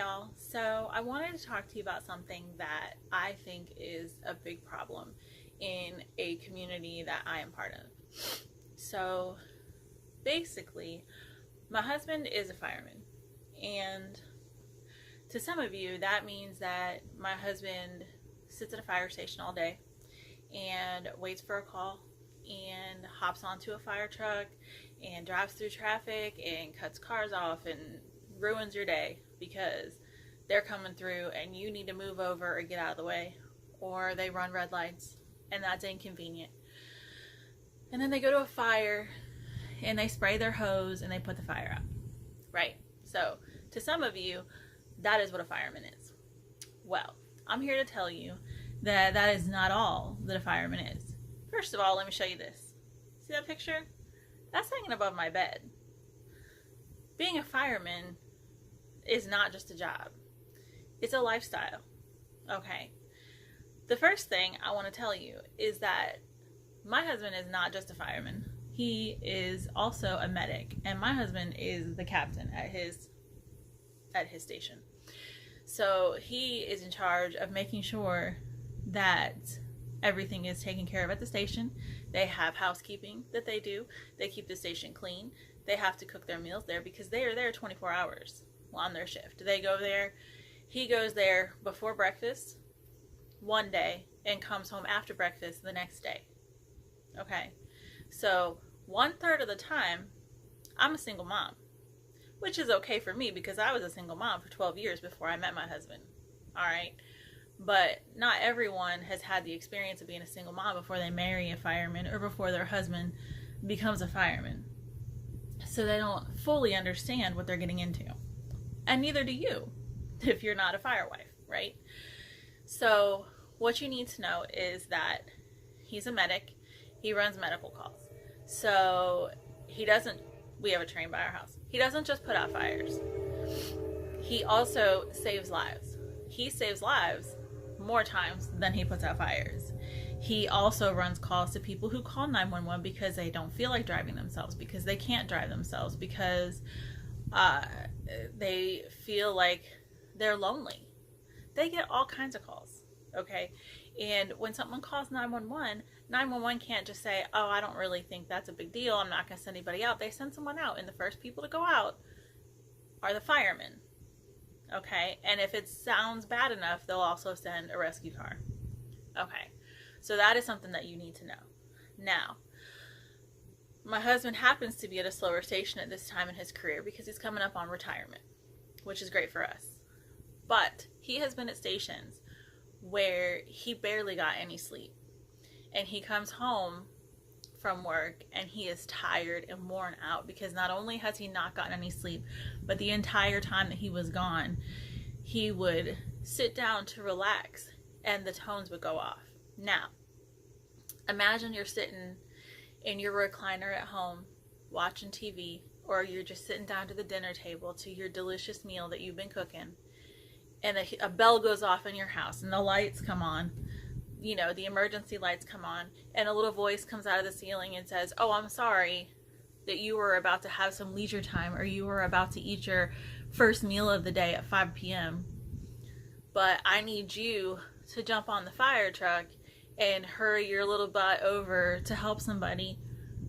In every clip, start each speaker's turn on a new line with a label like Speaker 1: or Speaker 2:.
Speaker 1: y'all. So I wanted to talk to you about something that I think is a big problem in a community that I am part of. So basically, my husband is a fireman, and to some of you that means that my husband sits at a fire station all day and waits for a call and hops onto a fire truck and drives through traffic and cuts cars off and ruins your day because they're coming through and you need to move over or get out of the way, or they run red lights and that's inconvenient. And then they go to a fire and they spray their hose and they put the fire out, right? So to some of you, that is what a fireman is. Well, I'm here to tell you that that is not all that a fireman is. First of all, let me show you this. See that picture? That's hanging above my bed. Being a fireman is not just a job. It's a lifestyle, okay? The first thing I want to tell you is that my husband is not just a fireman. He is also a medic, and my husband is the captain at his station. So he is in charge of making sure that everything is taken care of at the station. They have housekeeping that they do. They keep the station clean. They have to cook their meals there because they are there 24 hours on their shift. They go there. He goes there before breakfast one day and comes home after breakfast the next day. Okay, so 1/3 of the time, I'm a single mom, which is okay for me because I was a single mom for 12 years before I met my husband. All right, but not everyone has had the experience of being a single mom before they marry a fireman or before their husband becomes a fireman. So they don't fully understand what they're getting into. And neither do you if you're not a firewife, right? So what you need to know is that he's a medic. He runs medical calls. So we have a train by our house. He doesn't just put out fires. He also saves lives. He saves lives more times than he puts out fires. He also runs calls to people who call 911 because they don't feel like driving themselves, because they can't drive themselves, because they feel like they're lonely. They get all kinds of calls, okay? And when someone calls 911, 911 can't just say, oh, I don't really think that's a big deal, I'm not going to send anybody out. They send someone out, and the first people to go out are the firemen, okay? And if it sounds bad enough, they'll also send a rescue car. Okay, so that is something that you need to know. Now, my husband happens to be at a slower station at this time in his career because he's coming up on retirement, which is great for us. But he has been at stations where he barely got any sleep. And he comes home from work and he is tired and worn out because not only has he not gotten any sleep, but the entire time that he was gone, he would sit down to relax and the tones would go off. Now, imagine you're sitting in your recliner at home watching TV, or you're just sitting down to the dinner table to your delicious meal that you've been cooking, and a bell goes off in your house and the lights come on, you know, the emergency lights come on, and a little voice comes out of the ceiling and says, oh, I'm sorry that you were about to have some leisure time, or you were about to eat your first meal of the day at 5 p.m. But I need you to jump on the fire truck and hurry your little butt over to help somebody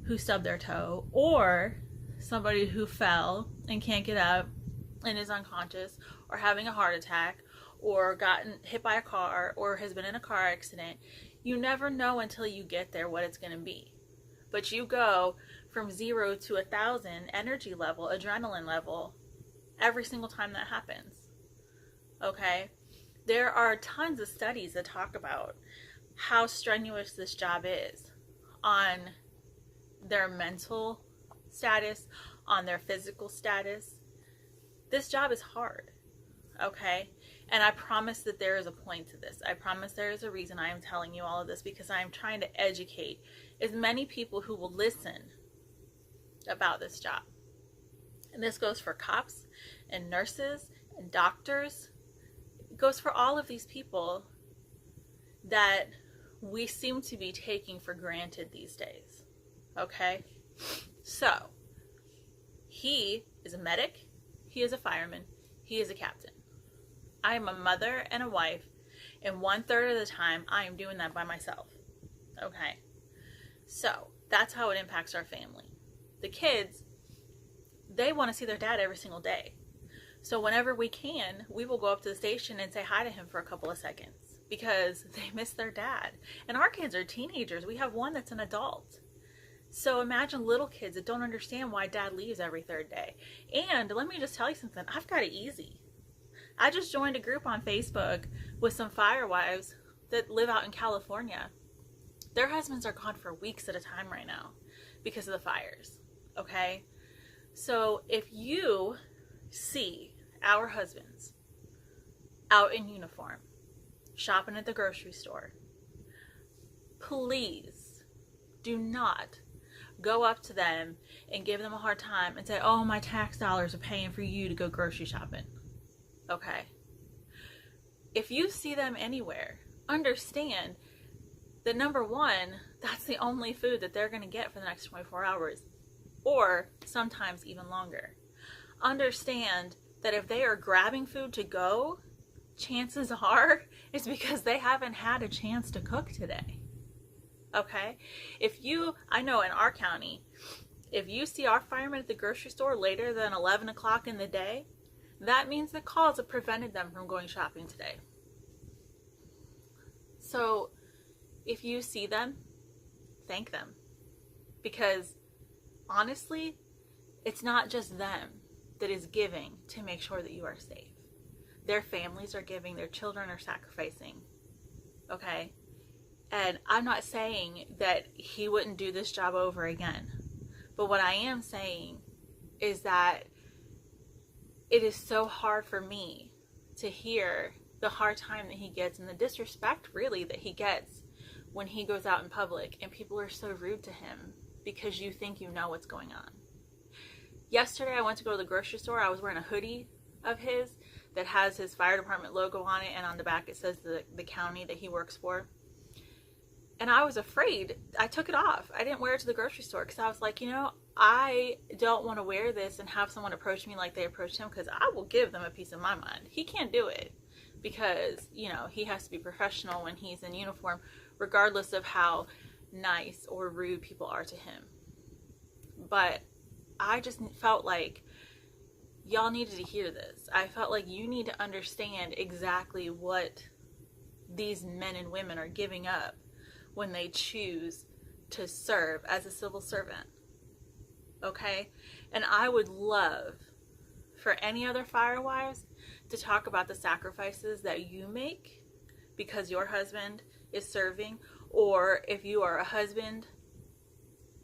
Speaker 1: who stubbed their toe, or somebody who fell and can't get up and is unconscious, or having a heart attack, or gotten hit by a car, or has been in a car accident. You never know until you get there what it's going to be. But you go from 0 to 1,000 energy level, adrenaline level, every single time that happens. Okay? There are tons of studies that talk about how strenuous this job is on their mental status, on their physical status. This job is hard, okay? And I promise that there is a point to this. I promise there is a reason I am telling you all of this, because I am trying to educate as many people who will listen about this job. And this goes for cops and nurses and doctors. It goes for all of these people that we seem to be taking for granted these days, okay? So, he is a medic, he is a fireman, he is a captain, I am a mother and a wife, and 1/3 of the time I am doing that by myself. Okay? So that's how it impacts our family. The kids, they want to see their dad every single day. So whenever we can, we will go up to the station and say hi to him for a couple of seconds because they miss their dad. And our kids are teenagers. We have one that's an adult. So imagine little kids that don't understand why dad leaves every third day. And let me just tell you something. I've got it easy. I just joined a group on Facebook with some firewives that live out in California. Their husbands are gone for weeks at a time right now because of the fires. Okay? So if you see our husbands out in uniform, shopping at the grocery store, please do not go up to them and give them a hard time and say, oh, my tax dollars are paying for you to go grocery shopping. Okay? If you see them anywhere, understand that number one, that's the only food that they're going to get for the next 24 hours, or sometimes even longer. Understand that if they are grabbing food to go, chances are it's because they haven't had a chance to cook today. Okay? I know in our county, if you see our firemen at the grocery store later than 11 o'clock in the day, that means the calls have prevented them from going shopping today. So if you see them, thank them. Because honestly, it's not just them that is giving to make sure that you are safe. Their families are giving, their children are sacrificing. Okay? And I'm not saying that he wouldn't do this job over again. But what I am saying is that it is so hard for me to hear the hard time that he gets and the disrespect really that he gets when he goes out in public and people are so rude to him because you think you know what's going on. Yesterday I went to go to the grocery store. I was wearing a hoodie of his that has his fire department logo on it, and on the back it says the county that he works for. And I was afraid. I took it off. I didn't wear it to the grocery store because I was like, I don't want to wear this and have someone approach me like they approached him, because I will give them a piece of my mind. He can't do it because, he has to be professional when he's in uniform, regardless of how nice or rude people are to him. But I just felt like y'all needed to hear this. I felt like you need to understand exactly what these men and women are giving up when they choose to serve as a civil servant. Okay? And I would love for any other firewives to talk about the sacrifices that you make because your husband is serving, or if you are a husband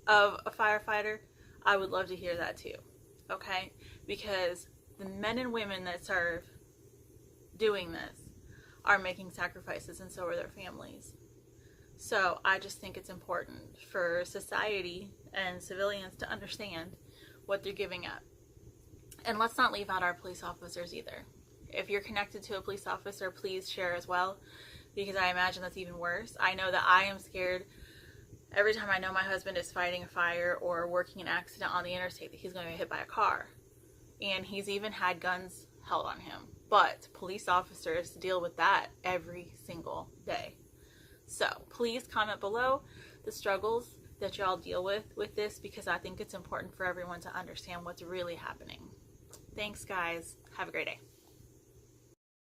Speaker 1: of a firefighter, I would love to hear that too. Okay? Because the men and women that serve doing this are making sacrifices, and so are their families. So I just think it's important for society and civilians to understand what they're giving up. And let's not leave out our police officers either. If you're connected to a police officer, please share as well, because I imagine that's even worse. I know that I am scared every time I know my husband is fighting a fire or working an accident on the interstate that he's going to get hit by a car. And he's even had guns held on him. But police officers deal with that every single day. So please comment below the struggles that y'all deal with this, because I think it's important for everyone to understand what's really happening. Thanks, guys. Have a great day.